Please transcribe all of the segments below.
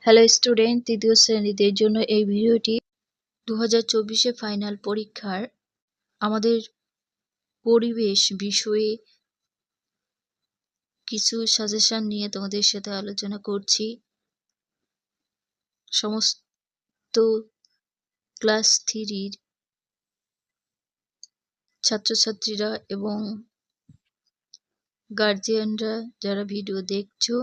Hello student, তৃতীয় শ্রেণীদের জন্য এই ভিডিওটি 2024 ফাইনাল পরীক্ষার আমাদের পরিবেশ বিষয়ে কিছু সাজেশন নিয়ে তোমাদের সাথে আলোচনা করছি। সমস্ত ক্লাস 3-র ছাত্রছাত্রীরা এবং গার্জিয়ানরা যারা ভিডিও দেখছো,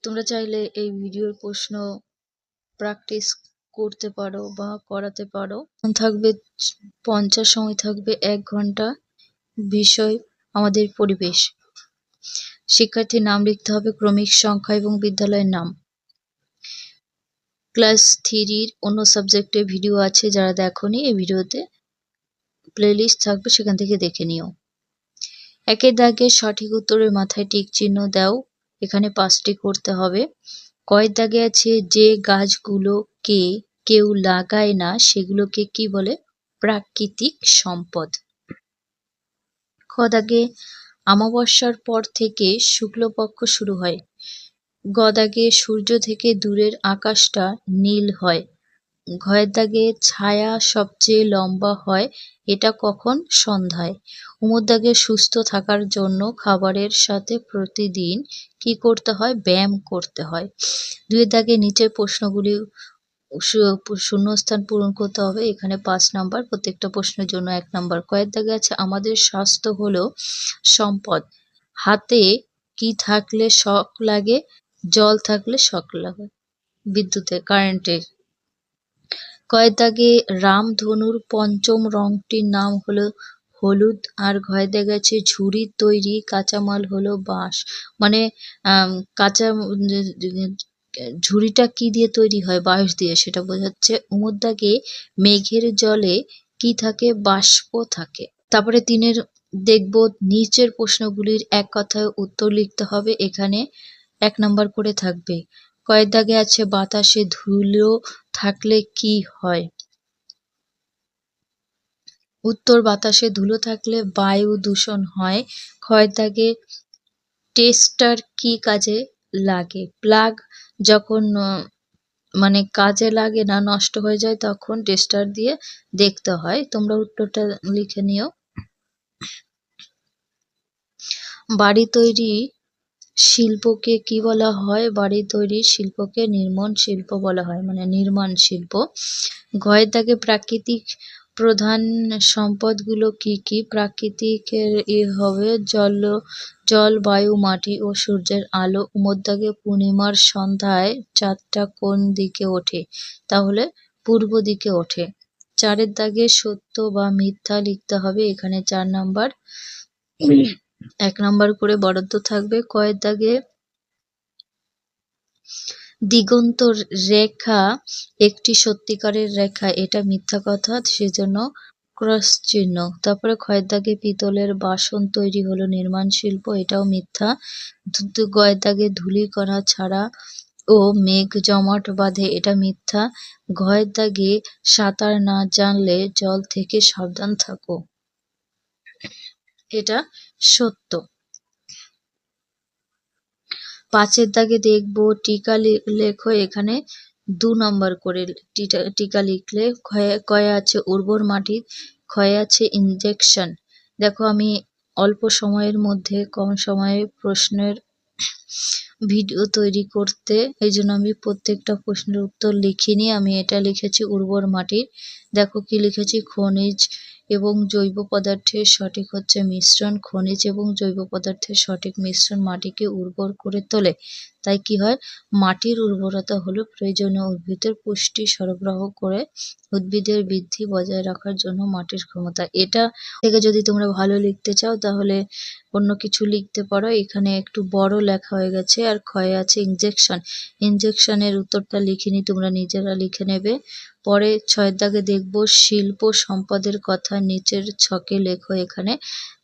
তোমরা চাইলে এই ভিডিওর প্রশ্ন প্র্যাকটিস করতে পারো বা করাতে পারো। থাকবে 50, সময় থাকবে 1 ঘন্টা। বিষয় আমাদের পরিবেশ। শিক্ষার্থীর নাম লিখতে হবে, ক্রমিক সংখ্যা এবং বিদ্যালয়ের নাম। ক্লাস 3-র অন্য সাবজেক্টের ভিডিও আছে, যারা দেখোনি এই ভিডিওতে প্লেলিস্ট থাকবে, সেখান থেকে দেখে নিও। একের দাগে সঠিক উত্তরের মাথায় টিক চিহ্ন দাও। এখানে 5টি করতে হবে। কয়ের দাগে আছে যে গাছগুলোকে কেউ লাগায় না সেগুলোকে কি বলে? প্রাকৃতিক সম্পদ। খ দাগে অমাবস্যার পর থেকে শুক্লপক্ষ শুরু হয়। গ দাগে সূর্য থেকে দূরের আকাশটা নীল হয়। ঘয়ের দাগে ছায়া সবচেয়ে লম্বা হয়, এটা কখন? সন্ধ্যায়। উমর দাগে সুস্থ থাকার জন্য খাবারের সাথে প্রতিদিন কি করতে হয়? ব্যায়াম করতে হয়। দুয়ের দাগে নিচের প্রশ্নগুলি শূন্যস্থান পূরণ করতে হবে। এখানে 5 নাম্বার, প্রত্যেকটা প্রশ্নের জন্য 1 নাম্বার। কয়ের দাগে আছে আমাদের স্বাস্থ্য হলো সম্পদ। হাতে কি থাকলে শক লাগে? জল থাকলে শক লাগে, বিদ্যুতে, কারেন্টে। কয়ের দাগে রামধনুর পঞ্চম রংটির নাম হলো হলুদ। আর ঘয়ের দাগে আছে ঝুড়ির তৈরি কাঁচামাল হলো বাঁশ। মানে কাঁচা ঝুড়িটা কি দিয়ে তৈরি হয়? বাঁশ দিয়ে, সেটা বোঝাচ্ছে। উমর দাগে মেঘের জলে কি থাকে? বাষ্প থাকে। তারপরে 3-এর দেখব নিচের প্রশ্নগুলির এক কথায় উত্তর লিখতে হবে। এখানে 1 নাম্বার করে থাকবে। কয়ের দাগে আছে বাতাসে ধুলো থাকলে কি হয়? উত্তর বাতাসে ধুলো থাকলে বায়ু দূষণ হয়। ক্ষয়ের দাগে টেস্টার কি কাজে লাগে? প্লাগ যখন মানে কাজে লাগে না, নষ্ট হয়ে যায়, তখন টেস্টার দিয়ে দেখতে হয়। তোমরা উত্তরটা লিখে নিও। বাড়ি তৈরি শিল্পকে কি বলা হয়? বাড়ি তৈরির শিল্পকে নির্মাণ শিল্প বলা হয়, মানে নির্মাণ শিল্প। ঘয়ের দাগে প্রাকৃতিক প্রধান সম্পদগুলো কি কি? প্রাকৃতিকের হবে জল, বায়ু, মাটি ও সূর্যের আলো। উমর দাগে পূর্ণিমার সন্ধ্যায় চাঁদটা কোন দিকে ওঠে? তাহলে পূর্ব দিকে ওঠে। 4-এর দাগে সত্য বা মিথ্যা লিখতে হবে। এখানে 4 নাম্বার, 1 নাম্বার করে বরাদ্দ থাকবে। কয়ের দাগে দিগন্ত রেখা একটি সত্যিকারের রেখা, এটা মিথ্যা কথা, সেজন্য ক্রস চিহ্ন। তারপরে ক্ষয়ের দাগে পিতলের বাসন তৈরি হলো নির্মাণ শিল্প, এটাও মিথ্যা। গয়ের দাগে ধূলিকণা ছাড়া ও মেঘ জমাট বাঁধে, এটা মিথ্যা। ঘয়ের দাগে সাঁতার না জানলে জল থেকে সাবধান থাকো, এটা সত্য। 5-এর দাগে দেখব টিকা লেখো। এখানে 2 নাম্বার করে টিকা লিখলে। কয়ে আছে উর্বর মাটি, ক্ষয়ে আছে ইনজেকশন। দেখো, আমি অল্প সময়ের মধ্যে কম সময়ে প্রশ্নের ভিডিও তৈরি করতে, এই জন্য আমি প্রত্যেকটা প্রশ্নের উত্তর লিখিনি। আমি এটা লিখেছি উর্বর মাটির। দেখো কি লিখেছি, খনিজ এবং জৈব পদার্থের সঠিক হচ্ছে মিশ্রণ। খনিজ এবং জৈব পদার্থের সঠিক মিশ্রণ মাটিকে উর্বর করে তোলে। তাই কি হয়? মাটির উর্বরতা হলো প্রয়োজনীয় উদ্ভিদের পুষ্টি সরবরাহ করে উদ্ভিদের বৃদ্ধি বজায় রাখার জন্য মাটির ক্ষমতা। এটা থেকে যদি তোমরা ভালো লিখতে চাও তাহলে অন্য কিছু লিখতে পারো। এখানে একটু বড় লেখা হয়ে গেছে। আর ক্ষয়ে আছে ইনজেকশন। ইনজেকশনের উত্তরটা লিখিনি, তোমরা নিজেরা লিখে নেবে। পরে 6-এর দাগে দেখব শিল্প সম্পদের কথা নিচের ছকে লেখো। এখানে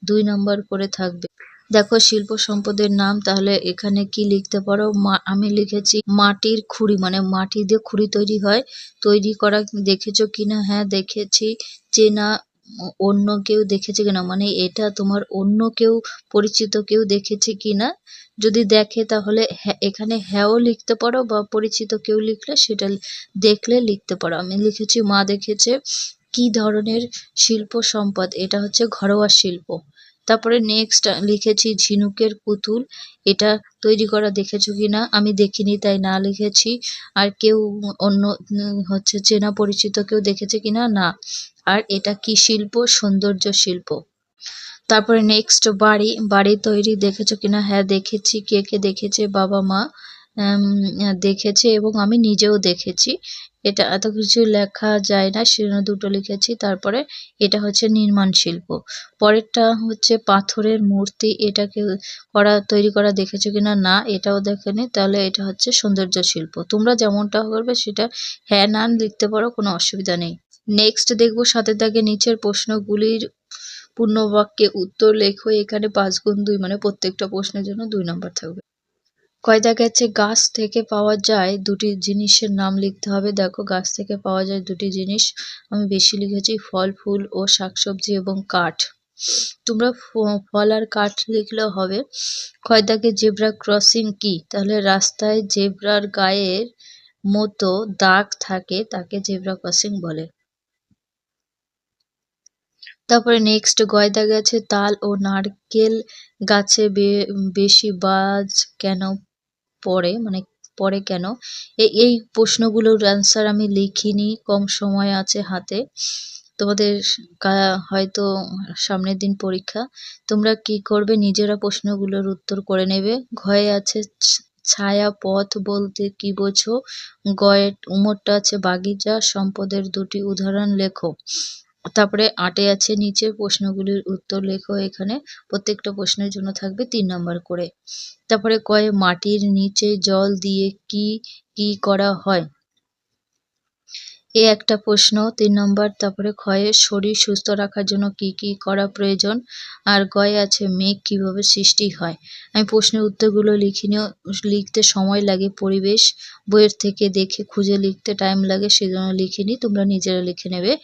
2 নাম্বার করে থাকবে। দেখো শিল্প সম্পদের নাম, তাহলে এখানে কি লিখতে পারো? আমি লিখেছি মাটির খুঁড়ি, মানে মাটি দিয়ে খুঁড়ি তৈরি হয়। তৈরি করা দেখেছো কিনা? হ্যাঁ দেখেছি। চেনা অন্য কেউ দেখেছে কিনা, মানে এটা তোমার অন্য কেউ পরিচিত কেউ দেখেছে কিনা। যদি দেখে তাহলে এখানে হ্যাঁও লিখতে পারো, বা পরিচিত কেউ লিখলে সেটা দেখলে লিখতে পারো। আমি লিখেছি মা দেখেছে। কি ধরনের শিল্প সম্পদ, এটা হচ্ছে ঘরোয়া শিল্প। তারপরে নেক্সট লিখেছি ঝিনুকের পুতুল, এটা তৈরি করা দেখেছো কিনা, আমি দেখিনি তাই না লিখেছি। আর কেউ অন্য হচ্ছে চেনা পরিচিত কেউ দেখেছে কিনা, না। আর এটা কি শিল্প, সৌন্দর্য শিল্প। তারপরে নেক্সট বাড়ি, বাড়ি তৈরি দেখেছো কিনা, হ্যাঁ দেখেছি। কে কে দেখেছে, বাবা মা দেখেছে এবং আমি নিজেও দেখেছি। এটা এত কিছু লেখা যায় না, সেজন্য দুটো লিখেছি। তারপরে এটা হচ্ছে নির্মাণ শিল্প। পরেরটা হচ্ছে পাথরের মূর্তি, এটাকে তৈরি করা দেখেছো কিনা, না এটাও দেখেনি, তাহলে এটা হচ্ছে সৌন্দর্য শিল্প। তোমরা যেমনটা করবে সেটা হ্যাঁ না লিখতে পারো, কোনো অসুবিধা নেই। নেক্সট দেখবো সাথে থাকে নিচের প্রশ্নগুলির পূর্ণ বাক্যে উত্তর লেখো। এখানে 5 গুণ 2, মানে প্রত্যেকটা প্রশ্নের জন্য 2 নাম্বার থাকবে। কয় দাগে গাছ থেকে পাওয়া যায় দুটি জিনিসের নাম লিখতে হবে। দেখো গাছ থেকে পাওয়া যায় দুটি জিনিস, আমি বেশি লিখেছি ফল ফুল ও শাকসবজি এবং কাঠ। তোমরা ফল আর কাঠ লিখলেও হবে। কয় দাগে জেব্রা ক্রসিং কি, তাহলে রাস্তায় জেব্রার গায়ের মতো দাগ থাকে তাকে জেব্রা ক্রসিং বলে। তারপরে নেক্সট গয় দাগে আছে তাল ও নারকেল গাছে বেশি বাজ কেন পড়ে, মানে পড়ে কেন। এই প্রশ্নগুলোর অ্যান্সার আমি লিখিনি, কম সময় আছে হাতে। তোমাদের হয়তো সামনের দিন পরীক্ষা, তোমরা কি করবে নিজেরা প্রশ্নগুলোর উত্তর করে নেবে। ঘয়ে আছে ছায়া পথ বলতে কি বোঝো। গয়ে উমরটা আছে বাগিচা, সম্পদের দুটি উদাহরণ লেখো। তারপরে 8 আছে নিচের প্রশ্নগুলির উত্তর লেখো। এখানে প্রত্যেকটা প্রশ্নের জন্য থাকবে 3 নাম্বার করে। তারপরে কয়ে মাটির নিচে জল দিয়ে কি কি করা হয়, এ একটা প্রশ্ন 3 নম্বর। তারপরে ক্ষয়ে শরীর সুস্থ রাখার জন্য কি কি করা প্রয়োজন। আর গয়ে আছে মেঘ কিভাবে সৃষ্টি হয়। আমি প্রশ্নের উত্তরগুলো লিখিনি, লিখতে সময় লাগে, পরিবেশ বইয়ের থেকে দেখে খুঁজে লিখতে টাইম লাগে, সেজন্য লিখিনি, তোমরা নিজেরা লিখে নেবে।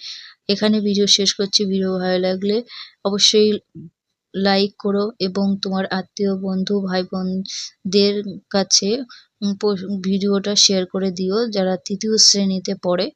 এখানে ভিডিও শেষ করছি। ভিডিও ভালো লাগলে অবশ্যই লাইক করো এবং তোমার আত্মীয় বন্ধু ভাই বোনদের কাছে ভিডিওটা শেয়ার করে দিও যারা তৃতীয় শ্রেণীতে পড়ে।